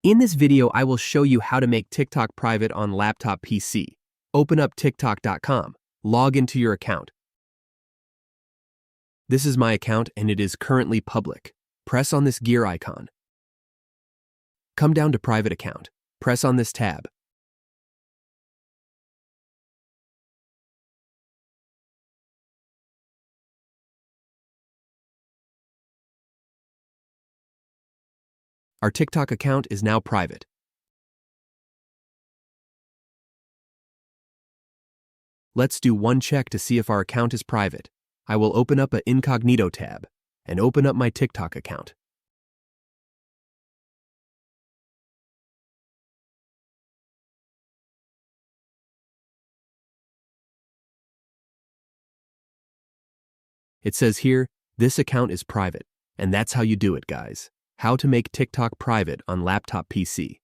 In this video, I will show you how to make TikTok private on laptop PC. Open up TikTok.com, log into your account. This is my account and it is currently public. Press on this gear icon. Come down to Private Account. Press on this tab. Our TikTok account is now private. Let's do one check to see if our account is private. I will open up an incognito tab and open up my TikTok account. It says here, this account is private, and that's how you do it, guys. How to make TikTok private on laptop PC.